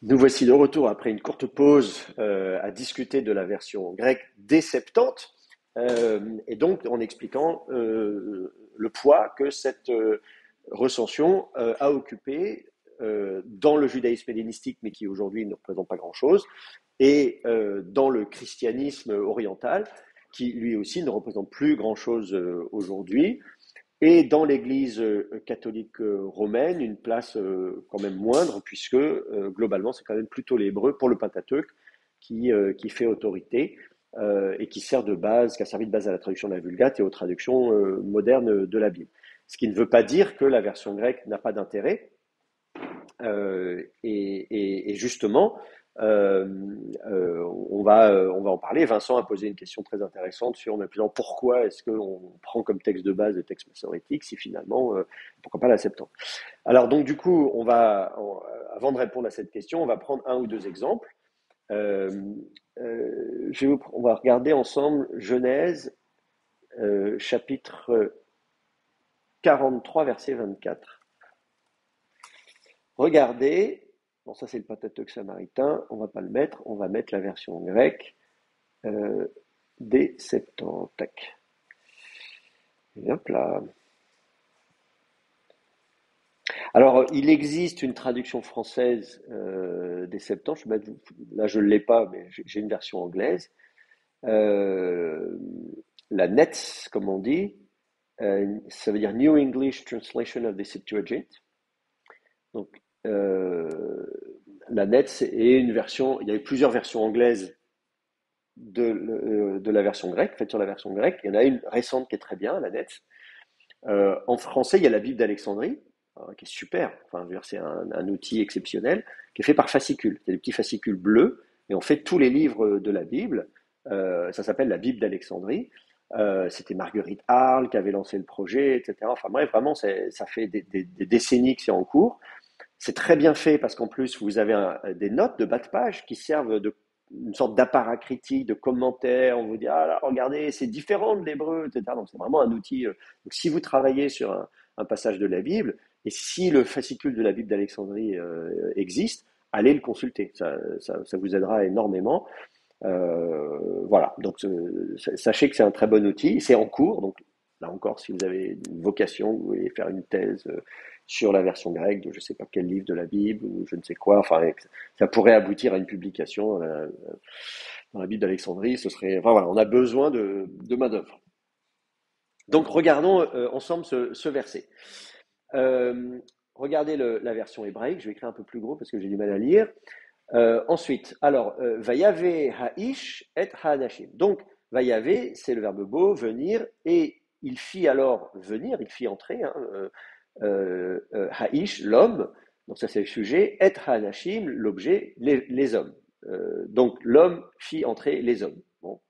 Nous voici de retour après une courte pause à discuter de la version grecque des Septante, et donc en expliquant le poids que cette recension a occupé dans le judaïsme hellénistique, mais qui aujourd'hui ne représente pas grand-chose, et dans le christianisme oriental, qui lui aussi ne représente plus grand-chose aujourd'hui, et dans l'Église catholique romaine, une place quand même moindre, puisque globalement, c'est quand même plutôt l'hébreu pour le Pentateuque qui fait autorité et qui sert de base, qui a servi de base à la traduction de la Vulgate et aux traductions modernes de la Bible. Ce qui ne veut pas dire que la version grecque n'a pas d'intérêt. Et justement, euh, on va en parler. Vincent a posé une question très intéressante sur pourquoi est-ce qu'on prend comme texte de base le texte massorétique si finalement, pourquoi pas la Septante. Alors donc du coup, avant de répondre à cette question, on va prendre un ou deux exemples. Euh, on va regarder ensemble Genèse chapitre 43, verset 24. Regardez, bon ça c'est le Pentateuque samaritain, on va pas le mettre, on va mettre la version grecque euh, des Septante. Tac. Et hop là. Alors il existe une traduction française des Septante, là je ne l'ai pas, mais j'ai une version anglaise. Euh, la NETS, comme on dit, ça veut dire New English Translation of the Septuagint. Donc euh, la NETS est une version, il y a eu plusieurs versions anglaises de la version grecque, faite sur la version grecque. Il y en a une récente qui est très bien, la NET. En français, il y a la Bible d'Alexandrie, qui est super. Enfin, je veux dire, c'est un outil exceptionnel, qui est fait par fascicules. C'est des petits fascicules bleus, et on fait tous les livres de la Bible. Ça s'appelle la Bible d'Alexandrie. C'était Marguerite Arles qui avait lancé le projet, etc. Enfin bref, vraiment, ça fait des décennies que c'est en cours. C'est très bien fait parce qu'en plus, vous avez des notes de bas de page qui servent une sorte d'apparat critique, de commentaires. On vous dit, ah là, regardez, c'est différent de l'hébreu, etc. Donc c'est vraiment un outil. Donc si vous travaillez sur un passage de la Bible, et si le fascicule de la Bible d'Alexandrie existe, allez le consulter. Ça vous aidera énormément. Voilà, donc sachez que c'est un très bon outil, c'est en cours, donc là encore, si vous avez une vocation, vous voulez faire une thèse sur la version grecque de je ne sais pas quel livre de la Bible ou je ne sais quoi, enfin ça pourrait aboutir à une publication dans la Bible d'Alexandrie, ce serait, enfin voilà, on a besoin de main-d'œuvre. Donc regardons ensemble ce verset. Euh, Regardez la version hébraïque, je vais écrire un peu plus gros parce que j'ai du mal à lire. Ensuite, alors, Vayave Ha'ish et Ha'anashim. Donc, Vayave, c'est le verbe beau, venir, et il fit alors venir, il fit entrer, hein, Ha'ish, l'homme, donc ça c'est le sujet, et Ha'anashim, l'objet, les hommes. Donc, l'homme fit entrer les hommes. Bon.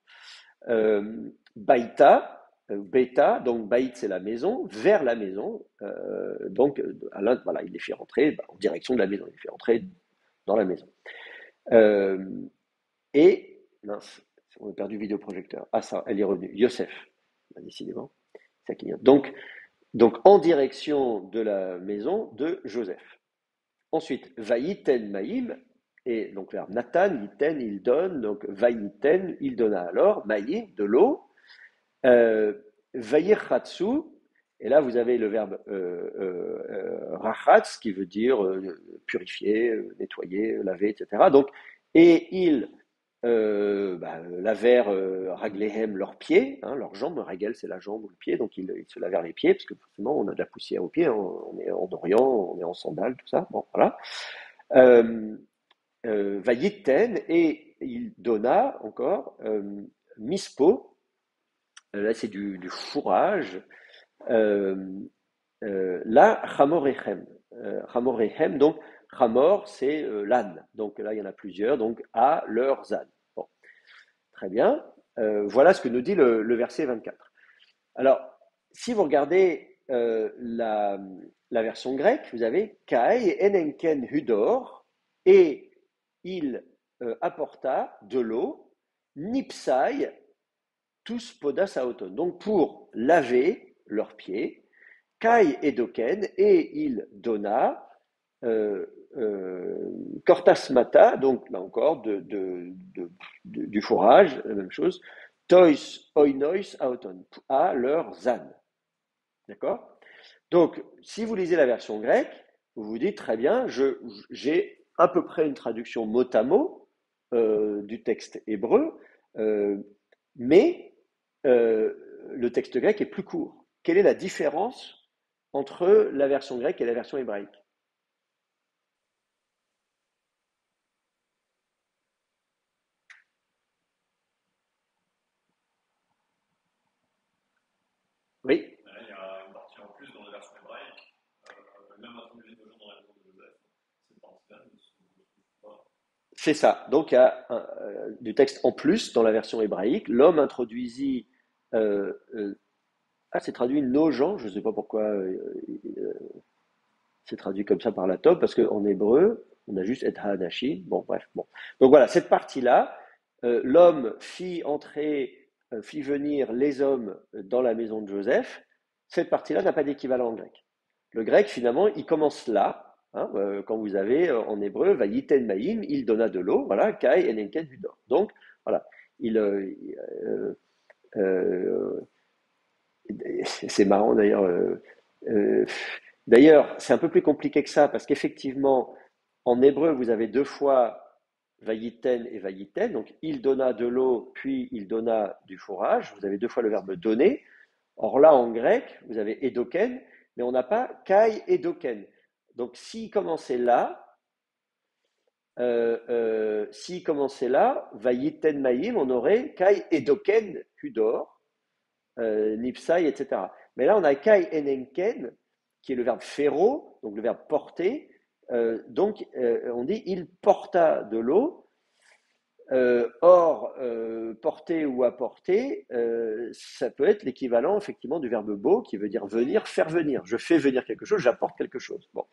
Baïta, Beta, donc Baït c'est la maison, vers la maison, donc voilà, il les fait rentrer en direction de la maison, il les fait rentrer dans la maison. Euh, et, mince, on a perdu le vidéoprojecteur. Ah ça, elle est revenue. Yosef, décidément. C'est ça qui vient. Donc, en direction de la maison de Joseph. Ensuite, Vaïten Maïm, et donc vers Nathan, Yiten, il donne, donc Vaïten, il donna alors, Maïm, de l'eau, Vaïrchatsu, et là vous avez le verbe rachatz, qui veut dire purifier, nettoyer, laver, etc. Donc, et ils lavèrent raglehem leurs pieds, hein, leurs jambes, ragel c'est la jambe ou le pied, donc ils se lavèrent les pieds, parce que forcément on a de la poussière aux pieds, hein, on est en Orient, on est en sandales, tout ça, bon voilà. Euh, Vayiten, et il donna encore mispo, là c'est du fourrage, euh, là chamorechem. Chamorechem, donc chamor c'est l'âne, donc là il y en a plusieurs, donc à leurs ânes. Bon. Très bien. Voilà ce que nous dit le verset 24. Alors, si vous regardez la version grecque, vous avez Kai enenken hudor, et il apporta de l'eau, nipsai tous podas auton. Donc, pour laver leurs pieds, Kai edoken, et il donna Cortas mata, donc là encore, du fourrage, la même chose. Tois oinois auton, à leurs ânes. D'accord? Donc, si vous lisez la version grecque, vous vous dites très bien, j'ai à peu près une traduction mot à mot du texte hébreu, euh, mais euh, le texte grec est plus court. Quelle est la différence entre la version grecque et la version hébraïque? Oui, Il y a une partie en plus dans la version hébraïque, même introduite de gens dans la maison de Joseph. Cette partie-là ne se trouve pas. c'est ça. Donc, il y a du texte en plus dans la version hébraïque. L'homme introduisit. euh, euh, c'est traduit nos gens. Je ne sais pas pourquoi c'est traduit comme ça par la Tob, parce qu'en hébreu, on a juste et hanashi. Bon, bref. Bon. Donc voilà, cette partie-là, l'homme fit entrer, fit venir les hommes dans la maison de Joseph. Cette partie-là n'a pas d'équivalent en grec. Le grec, finalement, il commence là. Hein, quand vous avez en hébreu, vayiten maïm, il donna de l'eau, voilà, kai enenken hudor. Donc, voilà, il, euh, c'est marrant d'ailleurs. Euh, D'ailleurs, c'est un peu plus compliqué que ça parce qu'effectivement, en hébreu, vous avez deux fois vayiten et vayiten. Donc, il donna de l'eau, puis il donna du fourrage. Vous avez deux fois le verbe donner. Or là, en grec, vous avez edoken, mais on n'a pas kai edoken. Donc, s'il commençait là, vayiten maïm, on aurait kai edoken hudor, nipsai, etc. Mais là, on a kai enenken, qui est le verbe féro, donc le verbe porter. On dit il porta de l'eau. Porter ou apporter, ça peut être l'équivalent effectivement du verbe beau qui veut dire venir, faire venir. Je fais venir quelque chose, j'apporte quelque chose. Bon.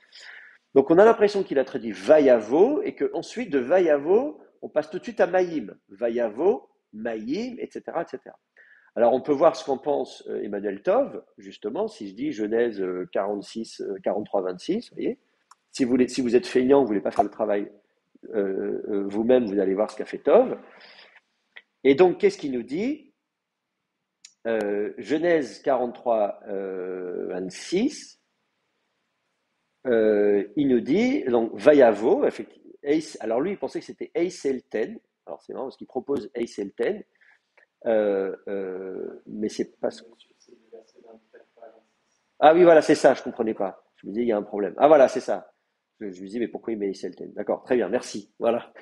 Donc on a l'impression qu'il a traduit vayavo et qu'ensuite de vayavo, on passe tout de suite à maïm. Vayavo, maïm, etc., etc. Alors, on peut voir ce qu'en pense Emmanuel Tov, justement, si je dis Genèse 46, 43, 26, vous voyez. Si vous êtes feignant, vous ne voulez pas faire le travail vous-même, vous allez voir ce qu'a fait Tov. Et donc, qu'est-ce qu'il nous dit? Genèse 43, 26, il nous dit, donc, Vayavo, effectivement, alors lui, il pensait que c'était Eiselten. Alors, c'est marrant parce qu'il propose Eiselten, mais c'est pas ce. Ah oui, voilà, c'est ça, je comprenais pas. Je me dis, il y a un problème. Ah voilà, c'est ça. Je me dis, mais pourquoi il met Selten? D'accord, très bien, merci. Voilà.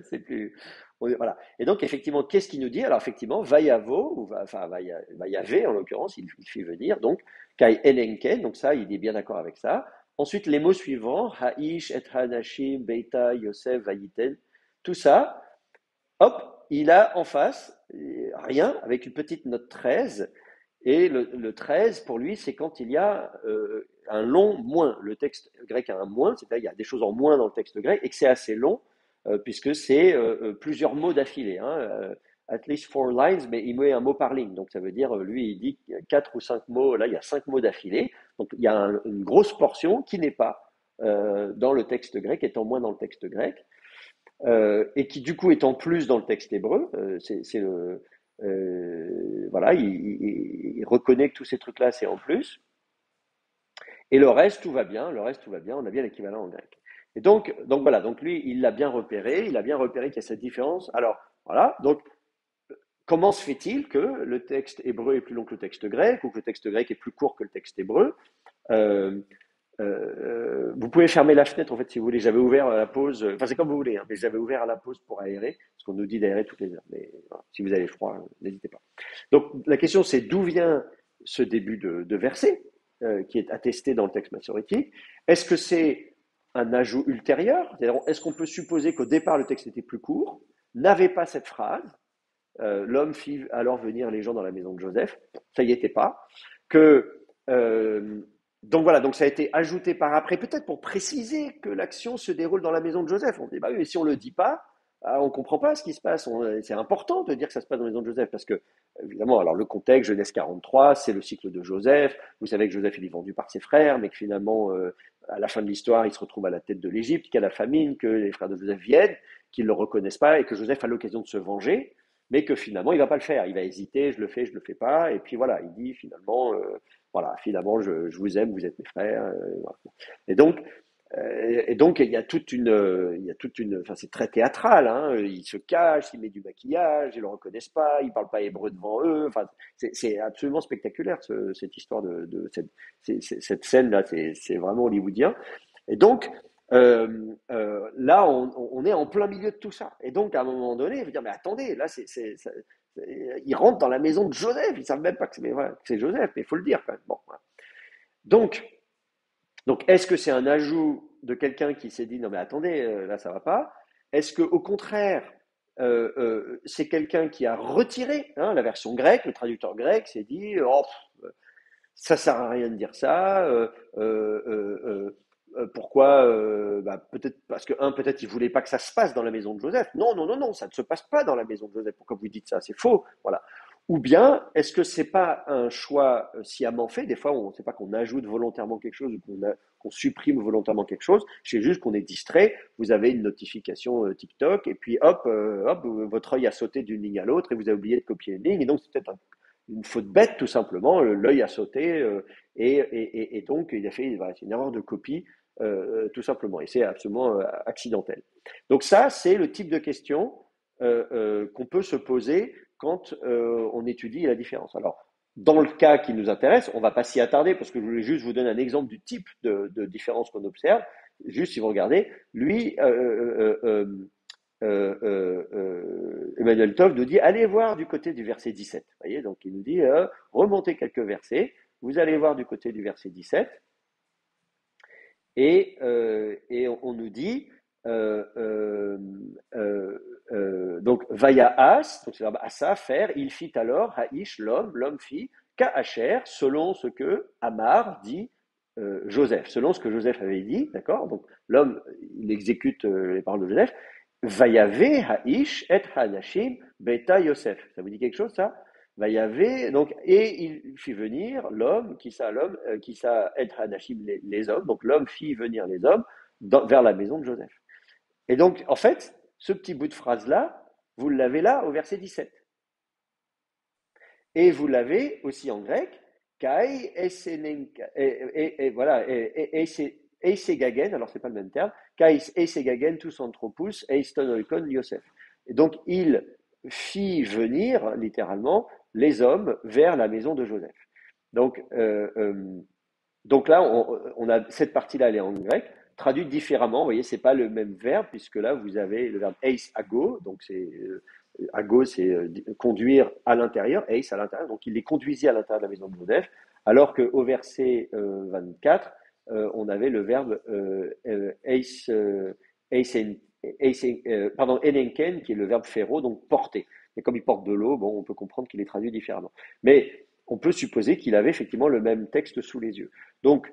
C'est plus. Voilà. Et donc, effectivement, qu'est-ce qu'il nous dit? Alors, effectivement, Vayavo, enfin, Vayave, en l'occurrence, il fait venir, donc, Kai Enenken, donc ça, il est bien d'accord avec ça. Ensuite, les mots suivants, Ha'ish, Et Hanashim, Beita, Yosef, Vayiten, tout ça, hop, il a en face rien, avec une petite note 13. Et le 13, pour lui, c'est quand il y a un long moins. Le texte grec a un moins, c'est-à-dire il y a des choses en moins dans le texte grec, et que c'est assez long, puisque c'est plusieurs mots d'affilée. Hein, at least four lines, mais il met un mot par ligne. Donc ça veut dire, lui, il dit quatre ou cinq mots, là, il y a cinq mots d'affilée. Donc il y a une grosse portion qui n'est pas dans le texte grec, étant moins dans le texte grec et qui du coup est en plus dans le texte hébreu. Voilà, il reconnaît que tous ces trucs-là, c'est en plus. Et le reste, tout va bien. Le reste, tout va bien. On a bien l'équivalent en grec. Et donc voilà. Donc lui, il l'a bien repéré. Il a bien repéré qu'il y a cette différence. Alors voilà. Donc comment se fait-il que le texte hébreu est plus long que le texte grec ou que le texte grec est plus court que le texte hébreu? Euh, Vous pouvez fermer la fenêtre en fait si vous voulez. J'avais ouvert à la pause, enfin c'est comme vous voulez, hein, mais j'avais ouvert à la pause pour aérer, parce qu'on nous dit d'aérer toutes les heures. Mais voilà, si vous avez froid, n'hésitez pas. Donc la question c'est d'où vient ce début de verset qui est attesté dans le texte massorétique. Est-ce que c'est un ajout ultérieur? C'est-à-dire, est-ce qu'on peut supposer qu'au départ le texte était plus court, n'avait pas cette phrase, l'homme fit alors venir les gens dans la maison de Joseph, ça y était pas, que donc voilà, donc ça a été ajouté par après, peut-être pour préciser que l'action se déroule dans la maison de Joseph. On dit, bah oui, mais si on ne le dit pas, on ne comprend pas ce qui se passe. C'est important de dire que ça se passe dans la maison de Joseph, parce que, évidemment, alors le contexte, Genèse 43, c'est le cycle de Joseph. Vous savez que Joseph il est vendu par ses frères, mais que finalement, à la fin de l'histoire, il se retrouve à la tête de l'Égypte, qu'il y a la famine, que les frères de Joseph viennent, qu'ils ne le reconnaissent pas, et que Joseph a l'occasion de se venger, mais que finalement, il ne va pas le faire. Il va hésiter, je le fais pas, et puis voilà, il dit finalement, voilà, finalement, je vous aime, vous êtes mes frères. Voilà. Et donc, il y a toute une, enfin c'est très théâtral, hein. Il se cache, il met du maquillage, ils le reconnaissent pas, il parle pas hébreu devant eux. Enfin, c'est absolument spectaculaire cette histoire cette scène là, c'est vraiment hollywoodien. Et donc là, on est en plein milieu de tout ça. Et donc à un moment donné, il faut dire mais attendez, là ils rentrent dans la maison de Joseph, ils savent même pas que c'est, mais voilà, que c'est Joseph, mais il faut le dire quand même. Bon, voilà. Donc est-ce que c'est un ajout de quelqu'un qui s'est dit non mais attendez, là ça va pas? Est-ce que au contraire, c'est quelqu'un qui a retiré hein, la version grecque, le traducteur grec s'est dit oh, ça sert à rien de dire ça. Pourquoi peut-être parce que peut-être il voulait pas que ça se passe dans la maison de Joseph. Non, non, non, non, ça ne se passe pas dans la maison de Joseph. Pourquoi vous dites ça? C'est faux. Voilà. Ou bien, est-ce que c'est pas un choix sciemment fait? Des fois, on ne sait pas qu'on ajoute volontairement quelque chose ou qu'on supprime volontairement quelque chose. C'est juste qu'on est distrait. Vous avez une notification TikTok et puis hop, votre œil a sauté d'une ligne à l'autre et vous avez oublié de copier une ligne. Et donc, c'est peut-être une faute bête, tout simplement. L'œil a sauté et donc il a fait voilà, une erreur de copie, tout simplement. Et c'est absolument accidentel. Donc ça, c'est le type de question qu'on peut se poser quand on étudie la différence. Alors, dans le cas qui nous intéresse, on ne va pas s'y attarder parce que je voulais juste vous donner un exemple du type de différence qu'on observe. Juste si vous regardez, lui, Emmanuel Tov nous dit allez voir du côté du verset 17. Vous voyez, donc il nous dit remontez quelques versets, vous allez voir du côté du verset 17, et on nous dit donc Vayaas, donc c'est le verbe asa, faire, il fit alors, Haïsh, l'homme fit, Ka'acher, selon ce que Amar dit Joseph, selon ce que Joseph avait dit, d'accord? Donc l'homme, il exécute les paroles de Joseph. Vayave Haïsh et Hanashim Beta Yosef. Ça vous dit quelque chose, ça? Vayave, donc, et il fit venir l'homme, qui ça et Hanashim, les hommes, donc l'homme fit venir les hommes vers la maison de Joseph. Et donc, en fait, ce petit bout de phrase-là, vous l'avez là au verset 17. Et vous l'avez aussi en grec, kai esenenka, et voilà, eisegagen, alors c'est pas le même terme, kai eisegagen tous anthropus, eiston oikon Yosef. Et donc, il fit venir, littéralement, les hommes vers la maison de Joseph. Donc, là, on a cette partie-là, elle est en grec, traduite différemment. Vous voyez, c'est pas le même verbe, puisque là, vous avez le verbe eis ago, donc c'est ago, c'est conduire à l'intérieur, eis à l'intérieur, donc il les conduisit à l'intérieur de la maison de Joseph, alors qu'au verset 24, on avait le verbe enenken, qui est le verbe féro, donc porter. Et comme il porte de l'eau, bon, on peut comprendre qu'il est traduit différemment. Mais on peut supposer qu'il avait effectivement le même texte sous les yeux. Donc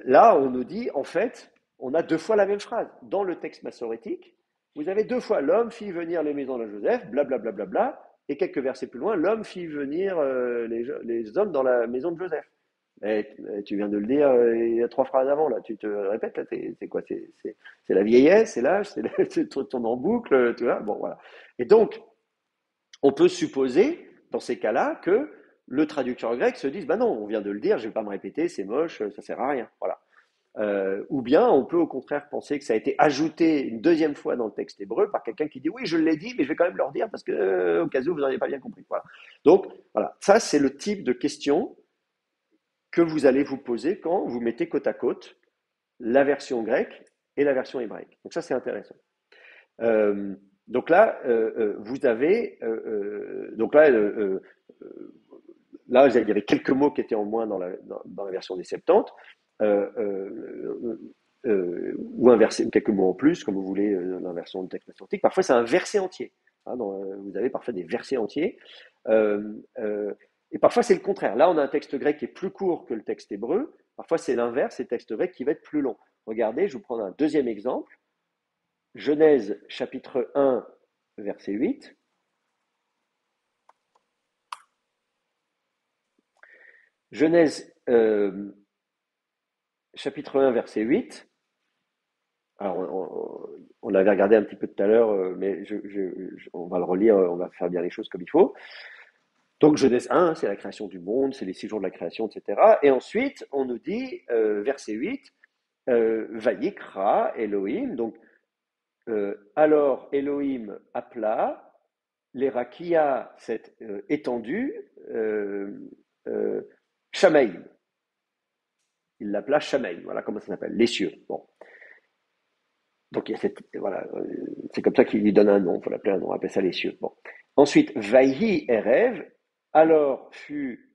là, on nous dit, en fait, on a deux fois la même phrase. Dans le texte massorétique, vous avez deux fois l'homme fit venir les maisons de Joseph, blablabla, bla, bla, bla, bla, et quelques versets plus loin, l'homme fit venir les hommes dans la maison de Joseph. Et tu viens de le dire il y a trois phrases avant, là. Tu te répètes, là, c'est quoi? C'est la vieillesse, c'est l'âge, c'est tourne en boucle, tu vois. Bon, voilà. Et donc, on peut supposer, dans ces cas-là, que le traducteur grec se dise, bah non, on vient de le dire, je ne vais pas me répéter, c'est moche, ça sert à rien. Voilà. Ou bien on peut au contraire penser que ça a été ajouté une deuxième fois dans le texte hébreu par quelqu'un qui dit oui, je l'ai dit, mais je vais quand même leur dire parce que au cas où vous n'avez pas bien compris. Voilà. Donc voilà, ça c'est le type de question que vous allez vous poser quand vous mettez côte à côte la version grecque et la version hébraïque. Donc ça c'est intéressant. Donc là, vous avez là, il y avait quelques mots qui étaient en moins dans la version des 70, ou un verset, quelques mots en plus, comme vous voulez, dans la version de texte massorétique. Parfois, c'est un verset entier. Hein, vous avez parfois des versets entiers. Et parfois, c'est le contraire. Là, on a un texte grec qui est plus court que le texte hébreu. Parfois, c'est l'inverse, c'est le texte grec qui va être plus long. Regardez, je vous prends un deuxième exemple. Genèse chapitre 1, verset 8. Genèse chapitre 1, verset 8. Alors, on l'avait regardé un petit peu tout à l'heure, mais on va le relire, on va faire bien les choses comme il faut. Donc, Genèse 1, c'est la création du monde, c'est les 6 jours de la création, etc. Et ensuite, on nous dit, verset 8, Vayikra Elohim, donc, alors Elohim appela, les rakia, cette étendue, euh, Shamaïm. Il l'appela Shamaïm, voilà comment ça s'appelle, les cieux. Bon. Donc, il y a voilà, c'est comme ça qu'il lui donne un nom, il faut l'appeler un nom, on appelle ça les cieux. Bon. Ensuite, Vaihi Erev, alors fut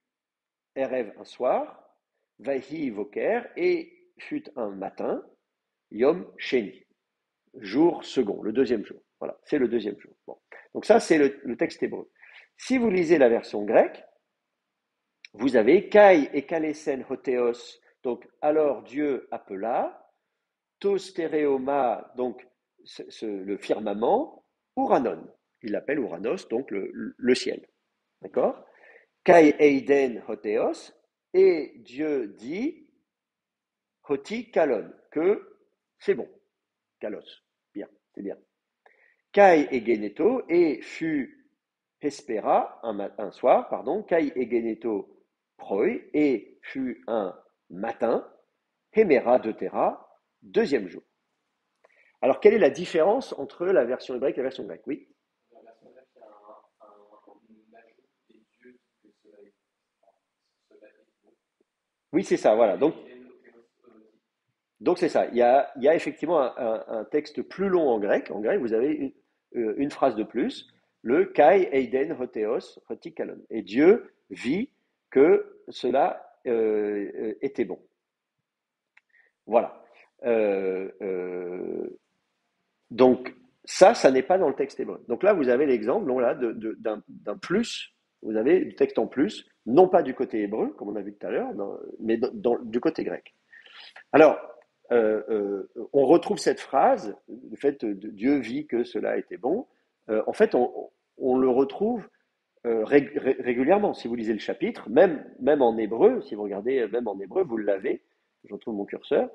Erev un soir, Vaihi Voker, et fut un matin, Yom Sheni, jour second, le deuxième jour. Voilà, c'est le deuxième jour. Bon. Donc ça, c'est le texte hébreu. Si vous lisez la version grecque, vous avez Kai et Kalesen Hotheos, donc alors Dieu appela, Tostéréoma, donc le firmament, Uranon. Il l'appelle Uranos, donc le ciel. D'accord? Kai Eiden Hotheos, et Dieu dit Hoti Kalon, que c'est bon. Kalos, bien, c'est bien. Kai Egeneto, et fut Hespera, un soir, pardon, Kai Egeneto Proi, et fut un matin, Hemera de Terra, deuxième jour. Alors, quelle est la différence entre la version hébraïque et la version grecque? Oui. Dans la version grecque, il y a un ajout et Dieu dit que cela est bon. Oui, c'est ça, voilà. Donc c'est ça. Il y a effectivement un texte plus long en grec. En grec, vous avez une phrase de plus. Le Kai Eiden Hotheos Hotikalon. Et Dieu vit que cela était bon. Voilà. Euh, euh, donc ça n'est pas dans le texte hébreu. Donc là, vous avez l'exemple là, d'un plus. Vous avez du texte en plus, non pas du côté hébreu, comme on a vu tout à l'heure, mais du côté grec. Alors, on retrouve cette phrase, le fait de Dieu vit que cela était bon. En fait, on le retrouve régulièrement. Si vous lisez le chapitre, même en hébreu, si vous regardez même en hébreu, vous l'avez. Je retrouve mon curseur.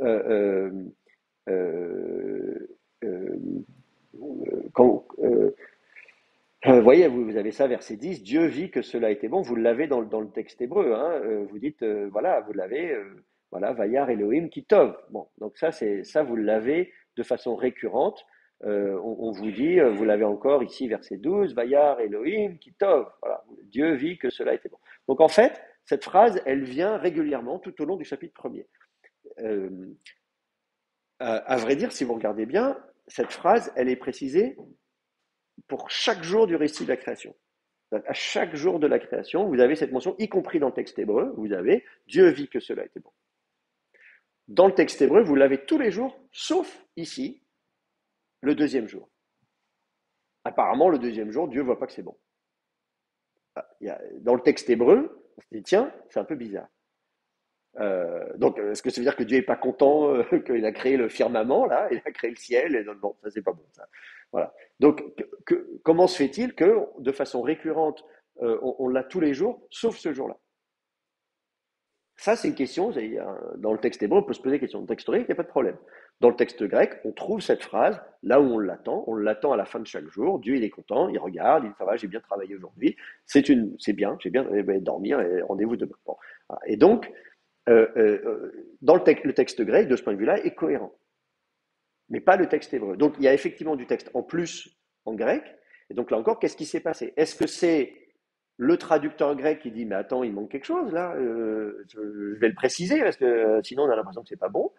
Euh, euh, euh, quand, vous voyez, vous avez ça, verset 10, Dieu vit que cela était bon, vous l'avez dans le texte hébreu, hein, vous dites, voilà, vous l'avez, voilà, Vayar Elohim Kitov. Bon, donc ça, vous l'avez de façon récurrente. On vous dit, vous l'avez encore ici, verset 12, Vayar Elohim Kitov. Voilà, Dieu vit que cela était bon. Donc en fait, cette phrase, elle vient régulièrement tout au long du chapitre premier. Euh, à vrai dire, si vous regardez bien, cette phrase, elle est précisée pour chaque jour du récit de la création. À chaque jour de la création, vous avez cette mention, y compris dans le texte hébreu, vous avez Dieu vit que cela était bon. Dans le texte hébreu, vous l'avez tous les jours, sauf ici, le deuxième jour. Apparemment, le deuxième jour, Dieu ne voit pas que c'est bon. Dans le texte hébreu, on se dit, tiens, c'est un peu bizarre. Donc, est-ce que ça veut dire que Dieu n'est pas content qu'il a créé le firmament, là, il a créé le ciel, et non, ça c'est pas bon, ça. Voilà. Donc, comment se fait-il que, de façon récurrente, on l'a tous les jours, sauf ce jour-là? Ça, c'est une question, dans le texte hébreu, on peut se poser la question. Dans le texte grec, il n'y a pas de problème. Dans le texte grec, on trouve cette phrase là où on l'attend à la fin de chaque jour. Dieu, il est content, il regarde, il dit, ça va, j'ai bien travaillé aujourd'hui, c'est bien, j'ai bien dormir et rendez-vous demain. Bon. Et donc, dans le texte grec, de ce point de vue-là, est cohérent, mais pas le texte hébreu. Donc, il y a effectivement du texte en plus en grec. Et donc, là encore, qu'est-ce qui s'est passé? Est-ce que c'est le traducteur grec qui dit, mais attends, il manque quelque chose là, je vais le préciser parce que sinon on a l'impression que c'est pas bon.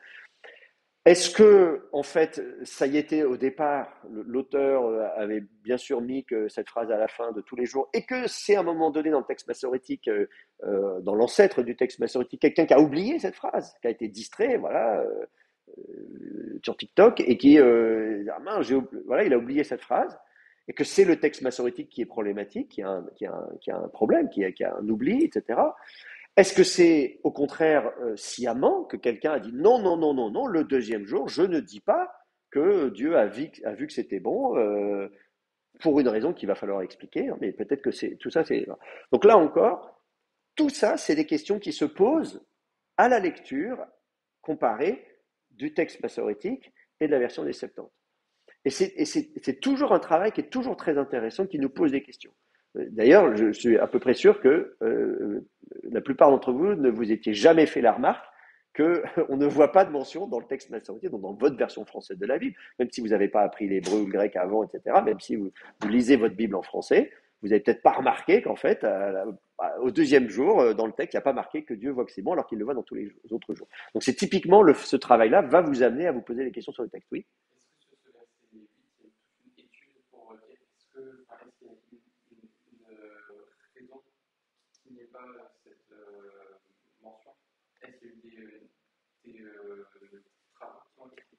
Est-ce que, en fait, ça y était au départ, l'auteur avait bien sûr mis que cette phrase à la fin de tous les jours, et que c'est à un moment donné dans le texte massorétique, dans l'ancêtre du texte massorétique, quelqu'un qui a oublié cette phrase, qui a été distrait, voilà, sur TikTok, et qui, ah mince, voilà, il a oublié cette phrase, et que c'est le texte massorétique qui est problématique, qui a un problème, qui a un oubli, etc. Est-ce que c'est au contraire sciemment que quelqu'un a dit non, non, non, non, non, le deuxième jour, je ne dis pas que Dieu a vu que c'était bon, pour une raison qu'il va falloir expliquer, hein, mais peut-être que c'est tout ça, c'est. Donc là encore, tout ça, c'est des questions qui se posent à la lecture comparée du texte massorétique et de la version des Septante. Et c'est toujours un travail qui est toujours très intéressant, qui nous pose des questions. D'ailleurs, je suis à peu près sûr que la plupart d'entre vous ne vous étiez jamais fait la remarque qu'on ne voit pas de mention dans le texte massorétique, donc dans votre version française de la Bible, même si vous n'avez pas appris l'hébreu ou le grec avant, etc., même si vous lisez votre Bible en français, vous n'avez peut-être pas remarqué qu'en fait, au deuxième jour, dans le texte, il n'y a pas marqué que Dieu voit que c'est bon alors qu'il le voit dans tous les autres jours. Donc c'est typiquement ce travail-là va vous amener à vous poser des questions sur le texte. Oui.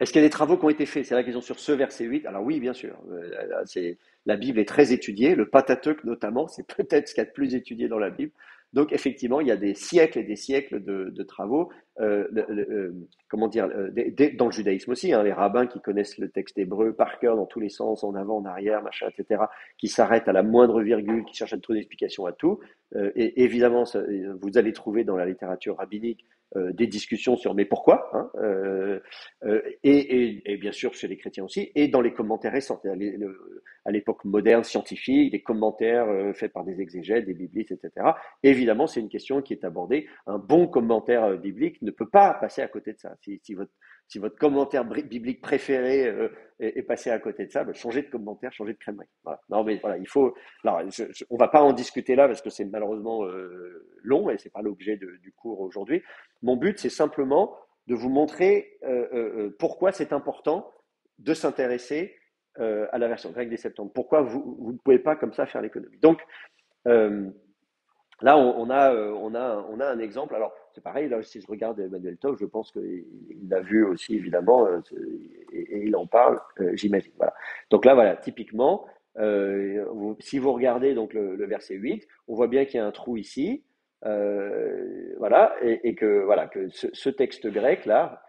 Est-ce qu'il y a des travaux qui ont été faits? C'est la question sur ce verset 8. Alors oui, bien sûr. La Bible est très étudiée. Le Pentateuque, notamment, c'est peut-être ce qu'il y a de plus étudié dans la Bible. Donc, effectivement, il y a des siècles et des siècles de travaux. Comment dire, dans le judaïsme aussi, hein, les rabbins qui connaissent le texte hébreu par cœur dans tous les sens, en avant, en arrière, machin, etc., qui s'arrêtent à la moindre virgule, qui cherchent à trouver une explication à tout. Et évidemment, vous allez trouver dans la littérature rabbinique des discussions sur mais pourquoi, hein, et bien sûr chez les chrétiens aussi, et dans les commentaires récents, à l'époque moderne, scientifique, des commentaires faits par des exégètes, des biblistes, etc. Évidemment, c'est une question qui est abordée. Un bon commentaire biblique ne peut pas passer à côté de ça. Si votre commentaire biblique préféré est passé à côté de ça, ben, changez de commentaire, changez de crèmerie. Voilà. Non, mais voilà, il faut. Alors, on va pas en discuter là parce que c'est malheureusement long et c'est pas l'objet du cours aujourd'hui. Mon but, c'est simplement de vous montrer pourquoi c'est important de s'intéresser à la version grecque des Septante. Pourquoi vous ne pouvez pas comme ça faire l'économie. Donc, là, on a un exemple. Alors, c'est pareil, là, si je regarde Emmanuel Tov, je pense qu'il l'a vu aussi, évidemment, et il en parle, j'imagine. Voilà. Donc là, voilà, typiquement, si vous regardez donc le verset 8, on voit bien qu'il y a un trou ici. Voilà, et que, voilà, que ce texte grec là,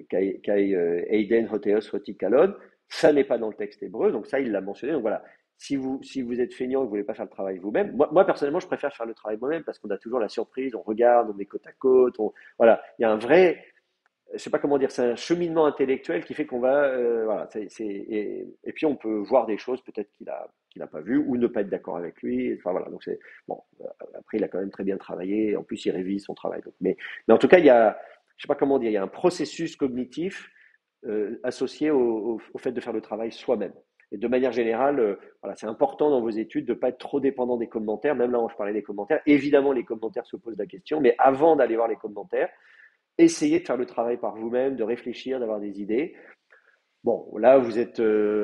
kai eiden hotheos hotikalon, ça n'est pas dans le texte hébreu, donc ça il l'a mentionné. Donc voilà, si vous êtes feignant et que vous voulez pas faire le travail vous-même, moi personnellement je préfère faire le travail moi-même parce qu'on a toujours la surprise, on regarde, on met côte à côte, voilà, il y a un vrai, je sais pas comment dire, c'est un cheminement intellectuel qui fait qu'on va, voilà, et puis on peut voir des choses peut-être qu'il a pas vues ou ne pas être d'accord avec lui. Enfin voilà, donc c'est bon. Après, il a quand même très bien travaillé. En plus, il révise son travail. Donc, mais en tout cas, je sais pas comment dire, il y a un processus cognitif associé au fait de faire le travail soi-même. Et de manière générale, voilà, c'est important dans vos études de ne pas être trop dépendant des commentaires. Même là, je parlais des commentaires. Évidemment, les commentaires se posent la question, mais avant d'aller voir les commentaires, essayez de faire le travail par vous-même, de réfléchir, d'avoir des idées. Bon, là, vous êtes,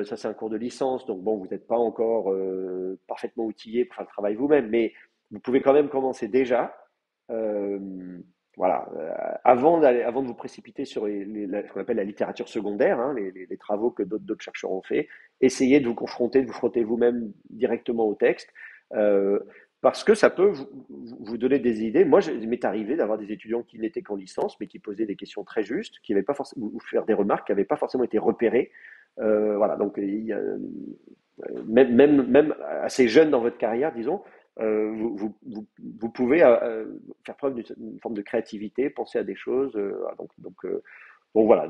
ça c'est un cours de licence, donc bon, vous n'êtes pas encore parfaitement outillé pour faire le travail vous-même, mais vous pouvez quand même commencer déjà. Euh, voilà, avant de vous précipiter sur ce qu'on appelle la littérature secondaire, hein, les travaux que d'autres chercheurs ont fait, essayez de vous confronter, de vous frotter vous-même directement au texte. Euh, Parce que ça peut vous donner des idées. Moi, il m'est arrivé d'avoir des étudiants qui n'étaient qu'en licence, mais qui posaient des questions très justes, qui n'avaient pas forcément, ou faire des remarques qui n'avaient pas forcément été repérées. Voilà, donc même assez jeune dans votre carrière, disons, vous pouvez faire preuve d'une forme de créativité, penser à des choses. Voilà, donc voilà,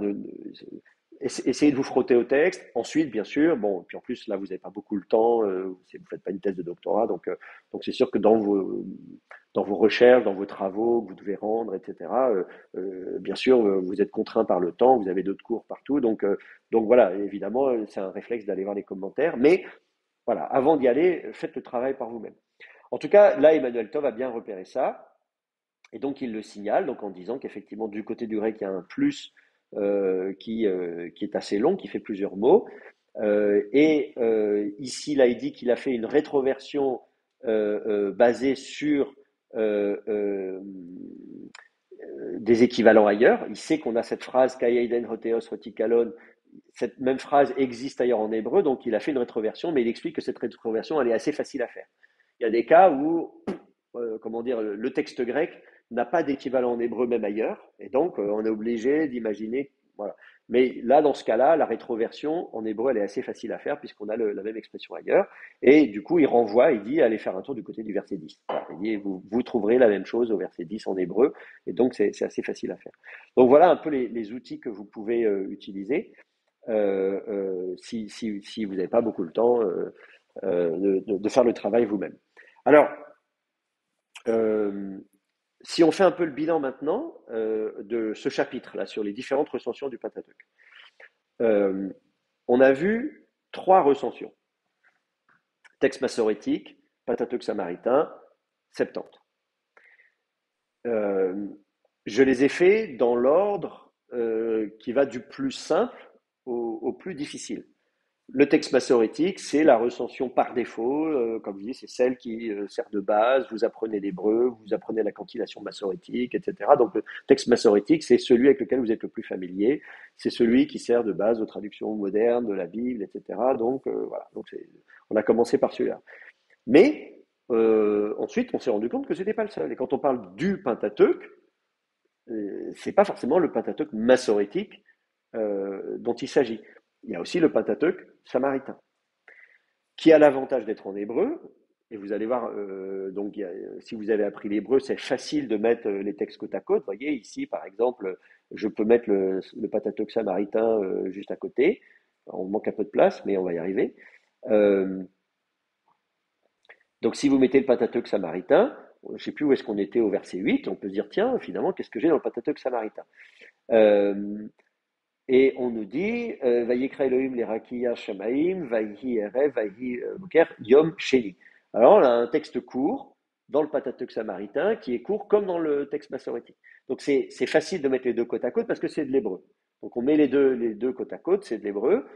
essayez de vous frotter au texte. Ensuite, bien sûr, bon, puis en plus là, vous n'avez pas beaucoup le temps, vous ne faites pas une thèse de doctorat, donc c'est sûr que dans vos recherches, dans vos travaux que vous devez rendre, etc. Bien sûr, vous êtes contraint par le temps, vous avez d'autres cours partout, donc voilà, évidemment, c'est un réflexe d'aller voir les commentaires, mais voilà, avant d'y aller, faites le travail par vous-même. En tout cas, là, Emmanuel Tov a bien repéré ça. Et donc, il le signale donc en disant qu'effectivement, du côté du grec, il y a un plus qui est assez long, qui fait plusieurs mots. Ici, là, il dit qu'il a fait une rétroversion basée sur euh, euh, des équivalents ailleurs. Il sait qu'on a cette phrase Kayeiden Hotheos Hotikalon. Cette même phrase existe ailleurs en hébreu, donc il a fait une rétroversion, mais il explique que cette rétroversion, elle est assez facile à faire. Il y a des cas où, comment dire, le texte grec n'a pas d'équivalent en hébreu même ailleurs, et donc on est obligé d'imaginer Voilà. Mais là, dans ce cas-là, la rétroversion en hébreu, elle est assez facile à faire puisqu'on a la même expression ailleurs. Et du coup, il renvoie, il dit, allez faire un tour du côté du verset 10. Voilà. Il dit, vous trouverez la même chose au verset 10 en hébreu. Et donc, c'est assez facile à faire. Donc voilà un peu les outils que vous pouvez utiliser si vous n'avez pas beaucoup le temps de faire le travail vous-même. Alors, euh, si on fait un peu le bilan maintenant de ce chapitre-là sur les différentes recensions du Pentateuque, euh, on a vu 3 recensions. Texte massorétique, Pentateuque samaritain, Septante. Euh, je les ai faits dans l'ordre qui va du plus simple au plus difficile. Le texte massorétique, c'est la recension par défaut, comme je dis, c'est celle qui sert de base. Vous apprenez l'hébreu, vous apprenez la cantillation massorétique, etc. Donc le texte massorétique, c'est celui avec lequel vous êtes le plus familier. C'est celui qui sert de base aux traductions modernes de la Bible, etc. Donc voilà. Donc on a commencé par celui-là. Mais ensuite, on s'est rendu compte que c'était pas le seul. Et quand on parle du Pentateuque, c'est pas forcément le Pentateuque massorétique dont il s'agit. Il y a aussi le Pentateuque samaritain, qui a l'avantage d'être en hébreu. Et vous allez voir, donc, si vous avez appris l'hébreu, c'est facile de mettre les textes côte à côte. Vous voyez, ici, par exemple, je peux mettre le Pentateuque samaritain juste à côté. On manque un peu de place, mais on va y arriver. Euh, donc, si vous mettez le Pentateuque samaritain, je ne sais plus où est-ce qu'on était au verset 8, on peut se dire, tiens, finalement, qu'est-ce que j'ai dans le Pentateuque samaritain euh, Et on nous dit, Vayikra Elohim l'Erakia Shamaim, Vayhi Erev, Vayhi Boker, Yom Sheni. Alors, on a un texte court dans le Pentateuque samaritain qui est court comme dans le texte massorétique. Donc, c'est facile de mettre les deux côte à côte parce que c'est de l'hébreu. Donc, on met les deux côte à côte, c'est de l'hébreu.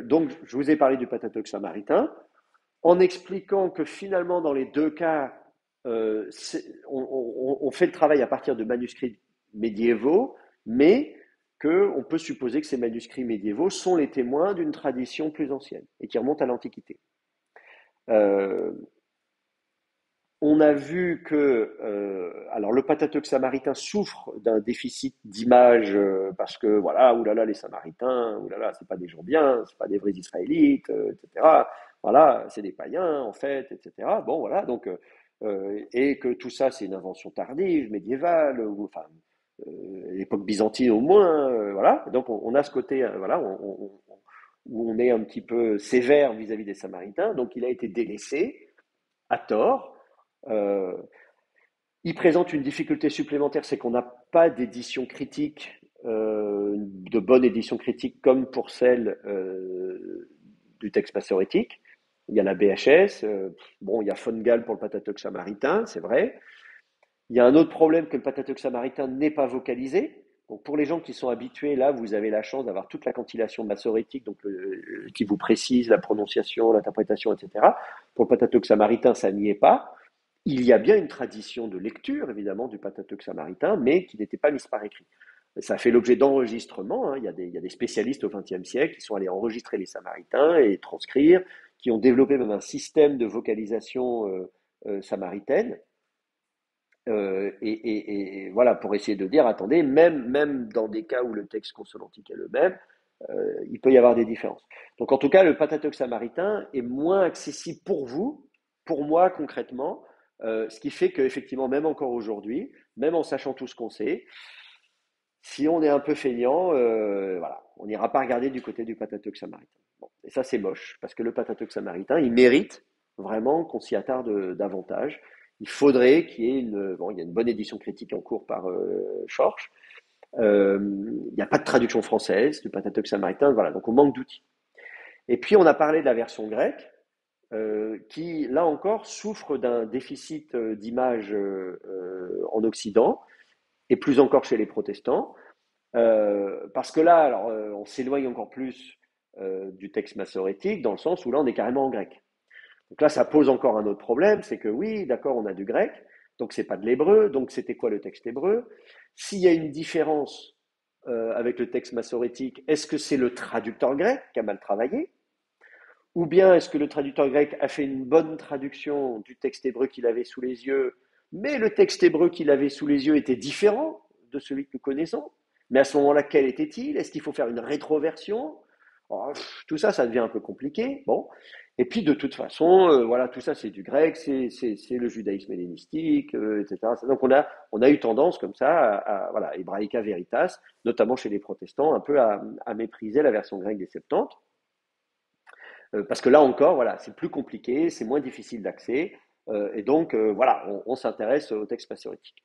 Donc, je vous ai parlé du Pentateuque samaritain en expliquant que finalement, dans les deux cas, on fait le travail à partir de manuscrits médiévaux, mais qu'on peut supposer que ces manuscrits médiévaux sont les témoins d'une tradition plus ancienne et qui remonte à l'Antiquité. Euh, on a vu que alors le Pentateuque samaritain souffre d'un déficit d'image parce que voilà, oulala, les Samaritains, oulala, c'est pas des gens bien, c'est pas des vrais Israélites, etc. Voilà, c'est des païens en fait, etc. Bon, voilà, donc et que tout ça c'est une invention tardive, médiévale, ou enfin l'époque byzantine au moins, voilà. Donc on a ce côté, voilà, où on est un petit peu sévère vis-à-vis des Samaritains. Donc il a été délaissé à tort. Euh, il présente une difficulté supplémentaire, c'est qu'on n'a pas d'édition critique, de bonne édition critique comme pour celle du texte massorétique. Il y a la BHS, bon, il y a Fongal pour le Pentateuque samaritain, c'est vrai. Il y a un autre problème que le Pentateuque samaritain n'est pas vocalisé. Donc pour les gens qui sont habitués, là, vous avez la chance d'avoir toute la cantillation massorétique, donc qui vous précise la prononciation, l'interprétation, etc. Pour le Pentateuque samaritain, ça n'y est pas. Il y a bien une tradition de lecture, évidemment, du Pentateuque samaritain, mais qui n'était pas mise par écrit. Ça a fait l'objet d'enregistrements, hein. Il y a des spécialistes au XXe siècle qui sont allés enregistrer les Samaritains et transcrire, qui ont développé même un système de vocalisation samaritaine. Et voilà, pour essayer de dire, attendez, même dans des cas où le texte consonantique est le même, il peut y avoir des différences. Donc en tout cas, le Pentateuque samaritain est moins accessible pour vous, pour moi concrètement, ce qui fait qu'effectivement, même encore aujourd'hui, même en sachant tout ce qu'on sait, si on est un peu feignant, voilà, on n'ira pas regarder du côté du Pentateuque samaritain. Bon, et ça, c'est moche, parce que le Pentateuque samaritain, il mérite vraiment qu'on s'y attarde davantage. Il faudrait qu'il y ait bon, il y a une bonne édition critique en cours par Schorsch. Il n'y a pas de traduction française du Pentateuque samaritain, voilà, donc on manque d'outils. Et puis on a parlé de la version grecque, qui, là encore, souffre d'un déficit d'image en Occident, et plus encore chez les protestants, parce que là, alors, on s'éloigne encore plus du texte massorétique, dans le sens où là, on est carrément en grec. Donc là, ça pose encore un autre problème, c'est que oui, d'accord, on a du grec, donc c'est pas de l'hébreu, donc c'était quoi le texte hébreu? S'il y a une différence avec le texte massorétique, est-ce que c'est le traducteur grec qui a mal travaillé? Ou bien est-ce que le traducteur grec a fait une bonne traduction du texte hébreu qu'il avait sous les yeux, mais le texte hébreu qu'il avait sous les yeux était différent de celui que nous connaissons? Mais à ce moment-là, quel était-il? Est-ce qu'il faut faire une rétroversion? Oh, tout ça, ça devient un peu compliqué. Bon. Et puis, de toute façon, voilà, tout ça, c'est du grec, c'est le judaïsme hellénistique, etc. Donc, on a eu tendance, comme ça, voilà, Hebraïca Veritas, notamment chez les protestants, un peu à mépriser la version grecque des Septante. Parce que là encore, voilà, c'est plus compliqué, c'est moins difficile d'accès, et donc voilà, on s'intéresse au texte massorétique.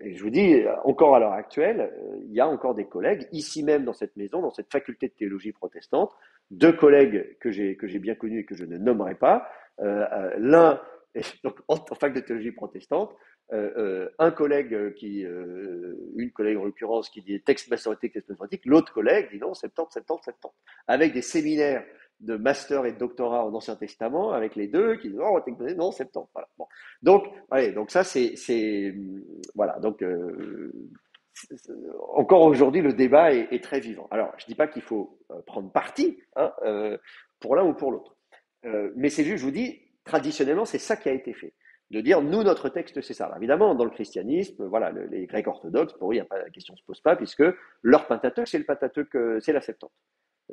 Et je vous dis, encore à l'heure actuelle, il y a encore des collègues, ici même dans cette maison, dans cette faculté de théologie protestante, deux collègues que j'ai bien connus et que je ne nommerai pas. L'un est donc en fac de théologie protestante, un collègue une collègue en l'occurrence qui dit texte massorétique, l'autre collègue dit non, 70, 70, 70, avec des séminaires de master et de doctorat en Ancien Testament, avec les deux, qui disent oh, non, 70. Voilà. Bon. Donc, allez, donc ça, voilà. Donc, encore aujourd'hui, le débat est très vivant. Alors, je ne dis pas qu'il faut prendre parti hein, pour l'un ou pour l'autre. Mais c'est juste, je vous dis, traditionnellement, c'est ça qui a été fait. De dire, nous, notre texte, c'est ça. Alors, évidemment, dans le christianisme, voilà, les Grecs orthodoxes, pour eux, la question ne se pose pas, puisque leur Pentateuque, c'est le Pentateuque, c'est la Septante.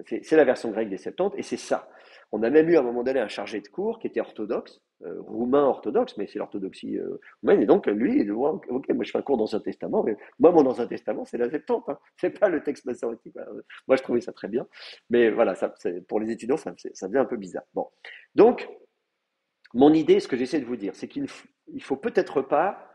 C'est la version grecque des Septante, et c'est ça. On a même eu à un moment donné un chargé de cours qui était orthodoxe, roumain orthodoxe, mais c'est l'orthodoxie roumaine, et donc lui, il dit, ok, moi je fais un cours d'Ancien Testament, mais moi mon Ancien Testament c'est la Septante, hein. C'est pas le texte massorétique. Voilà. Moi je trouvais ça très bien, mais voilà, pour les étudiants ça devient un peu bizarre. Bon, donc mon idée, ce que j'essaie de vous dire, c'est qu'il faut peut-être pas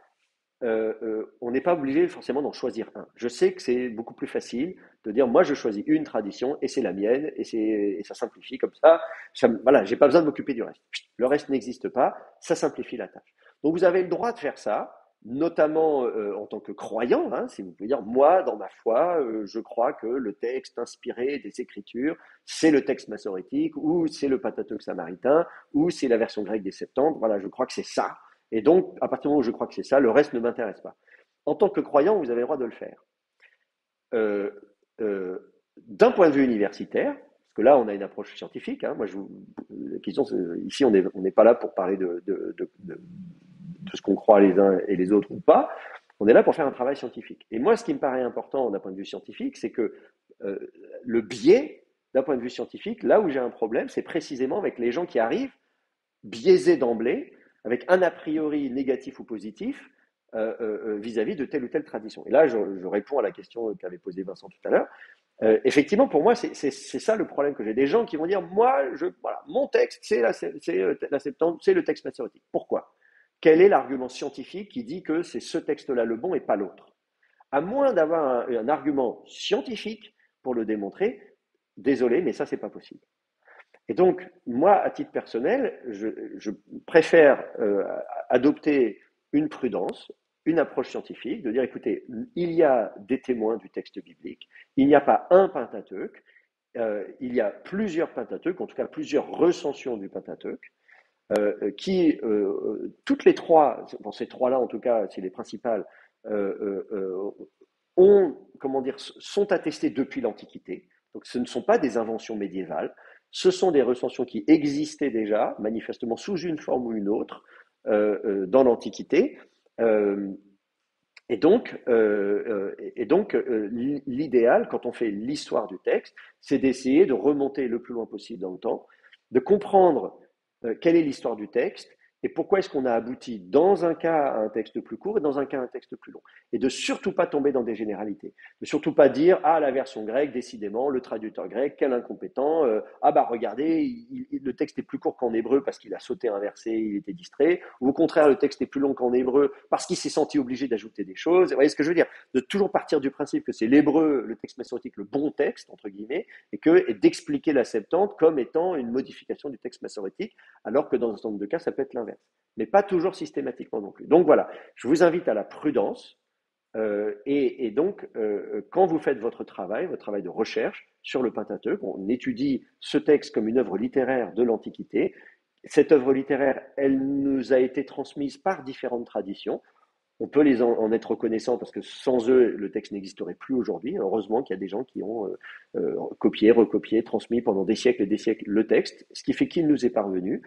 on n'est pas obligé forcément d'en choisir un. Je sais que c'est beaucoup plus facile de dire moi je choisis une tradition et c'est la mienne et ça simplifie comme ça voilà, j'ai pas besoin de m'occuper du reste. Le reste n'existe pas, ça simplifie la tâche. Donc vous avez le droit de faire ça, notamment en tant que croyant, hein, si vous pouvez dire moi dans ma foi, je crois que le texte inspiré des Écritures, c'est le texte massorétique ou c'est le Pentateuque samaritain ou c'est la version grecque des Septante. Voilà, je crois que c'est ça. Et donc, à partir du moment où je crois que c'est ça, le reste ne m'intéresse pas. En tant que croyant, vous avez le droit de le faire. Euh, D'un point de vue universitaire, parce que là, on a une approche scientifique. Hein, moi, la question, ici, on n'est pas là pour parler de ce qu'on croit les uns et les autres ou pas. On est là pour faire un travail scientifique. Et moi, ce qui me paraît important d'un point de vue scientifique, c'est que le biais, d'un point de vue scientifique, là où j'ai un problème, c'est précisément avec les gens qui arrivent biaisés d'emblée, avec un a priori négatif ou positif vis-à-vis de telle ou telle tradition. Et là, je réponds à la question qu'avait posée Vincent tout à l'heure. Effectivement, pour moi, c'est ça le problème que j'ai. Des gens qui vont dire, moi, voilà, mon texte, c'est la Septante, c'est le texte massorétique. Pourquoi? Quel est l'argument scientifique qui dit que c'est ce texte-là le bon et pas l'autre? À moins d'avoir un argument scientifique pour le démontrer, désolé, mais ça, c'est pas possible. Et donc, moi, à titre personnel, je préfère adopter une prudence, une approche scientifique, de dire, écoutez, il y a des témoins du texte biblique, il n'y a pas un Pentateuque, il y a plusieurs Pentateuques, en tout cas plusieurs recensions du Pentateuque, qui, toutes les trois, bon, ces trois-là en tout cas, c'est les principales, comment dire, sont attestées depuis l'Antiquité. Donc ce ne sont pas des inventions médiévales, ce sont des recensions qui existaient déjà, manifestement sous une forme ou une autre, dans l'Antiquité. Euh, et donc, l'idéal, quand on fait l'histoire du texte, c'est d'essayer de remonter le plus loin possible dans le temps, de comprendre quelle est l'histoire du texte et pourquoi est-ce qu'on a abouti dans un cas à un texte plus court et dans un cas à un texte plus long. Et de surtout pas tomber dans des généralités. De surtout pas dire, ah, la version grecque, décidément, le traducteur grec, quel incompétent, ah bah regardez, le texte est plus court qu'en hébreu parce qu'il a sauté un verset, il était distrait, ou au contraire, le texte est plus long qu'en hébreu parce qu'il s'est senti obligé d'ajouter des choses. Vous voyez ce que je veux dire? De toujours partir du principe que c'est l'hébreu, le texte massorétique, le bon texte, entre guillemets, et d'expliquer la Septante comme étant une modification du texte massorétique, alors que dans un certain nombre de cas, ça peut être l'inverse. Mais pas toujours systématiquement non plus. Donc voilà, je vous invite à la prudence, et donc, quand vous faites votre travail de recherche sur le Pentateuque, on étudie ce texte comme une œuvre littéraire de l'Antiquité. Cette œuvre littéraire, elle nous a été transmise par différentes traditions. On peut en être reconnaissant parce que sans eux, le texte n'existerait plus aujourd'hui. Heureusement qu'il y a des gens qui ont copié, recopié, transmis pendant des siècles et des siècles le texte, ce qui fait qu'il nous est parvenu.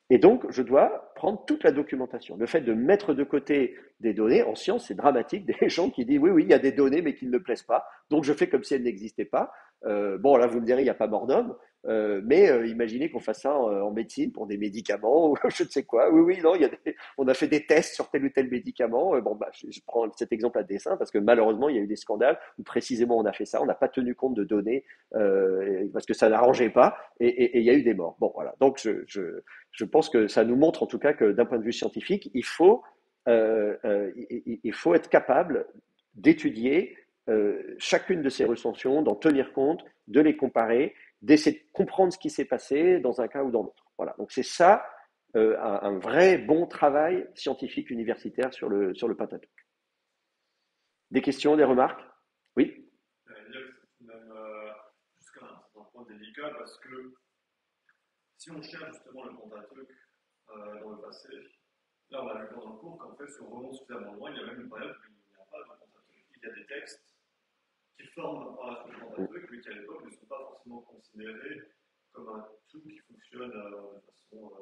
Et donc, je dois prendre toute la documentation. Le fait de mettre de côté des données, en science, c'est dramatique, des gens qui disent oui, oui, il y a des données, mais qui ne me plaisent pas, donc je fais comme si elles n'existaient pas. Bon, là, vous me direz, il n'y a pas mort d'homme, mais imaginez qu'on fasse ça en médecine pour des médicaments ou je ne sais quoi. Oui, oui, non, on a fait des tests sur tel ou tel médicament. Bon, bah, je prends cet exemple à dessein parce que malheureusement, il y a eu des scandales où précisément on a fait ça. On n'a pas tenu compte de données parce que ça n'arrangeait pas et il y a eu des morts. Bon, voilà. Donc, je pense que ça nous montre en tout cas que d'un point de vue scientifique, il faut être capable d'étudier chacune de ces recensions, d'en tenir compte, de les comparer, d'essayer de comprendre ce qui s'est passé dans un cas ou dans l'autre. Voilà. Donc c'est ça un vrai bon travail scientifique universitaire sur le Pentateuque. Des questions, des remarques? Oui. C'est même jusqu'à un certain point délicat parce que si on cherche justement le Pentateuque dans le passé, là on a vu pendant le cours qu'en fait si on remonte suffisamment loin, il y a même une période où il n'y a pas de Pentateuque. Il y a des textes qui forment par la suite le Pentateuque, mais qui à l'époque ne sont pas forcément considérés comme un tout qui fonctionne de façon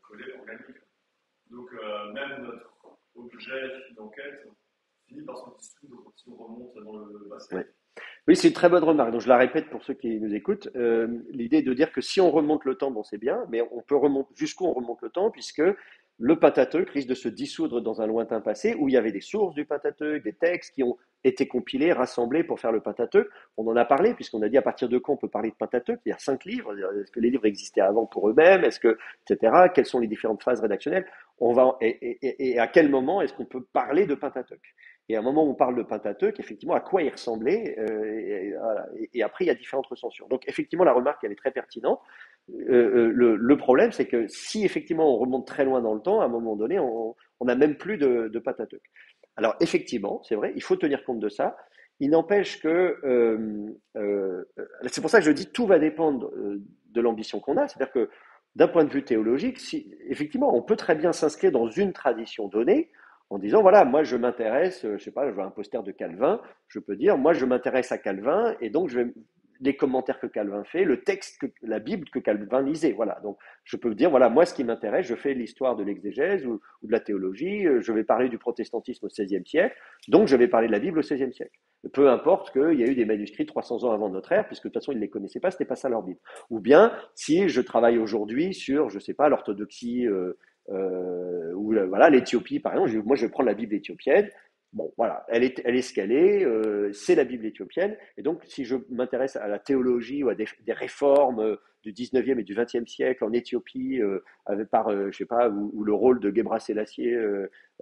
collée, organique. Donc même notre objet d'enquête finit par se dissoudre si on remonte dans le passé. Ouais. Oui, c'est une très bonne remarque. Donc je la répète pour ceux qui nous écoutent. L'idée est de dire que si on remonte le temps, bon, c'est bien, mais on peut remonter jusqu'où on remonte le temps, puisque le Pentateuque risque de se dissoudre dans un lointain passé où il y avait des sources du Pentateuque, des textes qui ont été compilés, rassemblés pour faire le Pentateuque. On en a parlé, puisqu'on a dit à partir de quand on peut parler de Pentateuque. Il y a 5 livres. Est-ce que les livres existaient avant pour eux-mêmes? Est-ce que, etc. Quelles sont les différentes phases rédactionnelles? Et à quel moment est-ce qu'on peut parler de Pentateuque? Et à un moment où on parle de Pentateuque, effectivement, à quoi il ressemblait, voilà. Et après, il y a différentes recensions. Donc, effectivement, la remarque, elle est très pertinente. Le problème, c'est que si effectivement on remonte très loin dans le temps, à un moment donné, on n'a même plus de Pentateuque. Alors, effectivement, c'est vrai, il faut tenir compte de ça. Il n'empêche que, c'est pour ça que je dis tout va dépendre de l'ambition qu'on a. C'est-à-dire que d'un point de vue théologique, si, effectivement, on peut très bien s'inscrire dans une tradition donnée en disant, voilà, moi je m'intéresse, je sais pas, je vois un poster de Calvin, je peux dire, moi je m'intéresse à Calvin, et donc je vais les commentaires que Calvin fait, le texte, la Bible que Calvin lisait. Voilà. Donc, je peux dire, voilà, moi, ce qui m'intéresse, je fais l'histoire de l'exégèse ou de la théologie, je vais parler du protestantisme au XVIe siècle, donc je vais parler de la Bible au XVIe siècle. Peu importe qu'il y a eu des manuscrits 300 ans avant notre ère, puisque de toute façon, ils ne les connaissaient pas, ce n'était pas ça leur Bible. Ou bien, si je travaille aujourd'hui sur, je ne sais pas, l'orthodoxie, ou voilà, l'Éthiopie, par exemple, moi, je vais prendre la Bible éthiopienne. Bon, voilà, elle est ce qu'elle est, c'est la Bible éthiopienne, et donc si je m'intéresse à la théologie ou à des réformes du 19e et du 20e siècle en Éthiopie, je sais pas, ou le rôle de Gebra Selassie,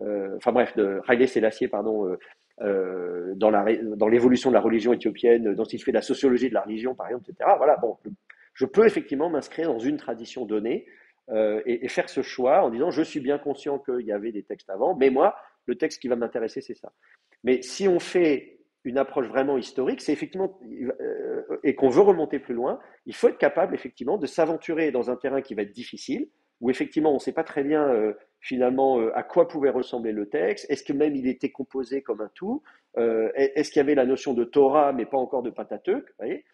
enfin bref, de Haile Selassie, pardon, dans l'évolution de la religion éthiopienne, dont il fait de la sociologie de la religion, par exemple, etc. Voilà, bon, je peux effectivement m'inscrire dans une tradition donnée et faire ce choix en disant je suis bien conscient qu'il y avait des textes avant, mais moi, le texte qui va m'intéresser, c'est ça. Mais si on fait une approche vraiment historique, c'est effectivement, et qu'on veut remonter plus loin, il faut être capable effectivement de s'aventurer dans un terrain qui va être difficile, où effectivement on ne sait pas très bien finalement à quoi pouvait ressembler le texte, est-ce que même il était composé comme un tout, est-ce qu'il y avait la notion de Torah mais pas encore de Pentateuque, vous voyez.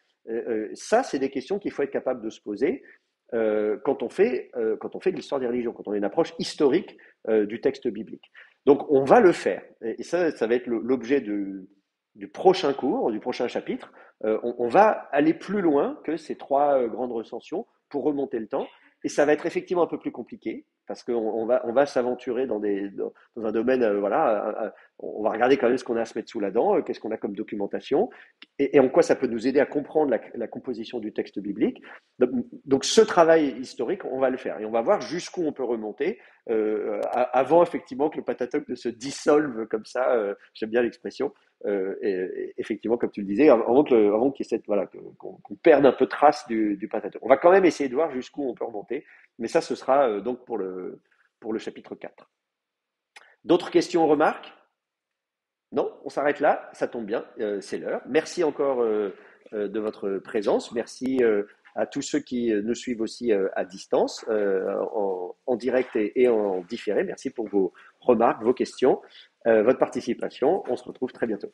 Ça, c'est des questions qu'il faut être capable de se poser quand on fait de l'histoire des religions, quand on a une approche historique du texte biblique. Donc on va le faire, et ça va être l'objet du prochain cours, du prochain chapitre. On va aller plus loin que ces 3 grandes recensions pour remonter le temps, et ça va être effectivement un peu plus compliqué, parce qu'on va s'aventurer dans un domaine, voilà, on va regarder quand même ce qu'on a à se mettre sous la dent, qu'est-ce qu'on a comme documentation, et en quoi ça peut nous aider à comprendre la composition du texte biblique. Donc ce travail historique, on va le faire, et on va voir jusqu'où on peut remonter, avant effectivement que le Pentateuque ne se dissolve comme ça, j'aime bien l'expression, et effectivement, comme tu le disais, avant qu'il y ait voilà, qu'on perde un peu trace du Pentateuque. On va quand même essayer de voir jusqu'où on peut remonter, mais ça, ce sera donc pour le chapitre 4. D'autres questions, remarques? Non, on s'arrête là, ça tombe bien, c'est l'heure. Merci encore de votre présence, merci à tous ceux qui nous suivent aussi à distance, en direct et en différé. Merci pour vos remarques, vos questions, votre participation. On se retrouve très bientôt.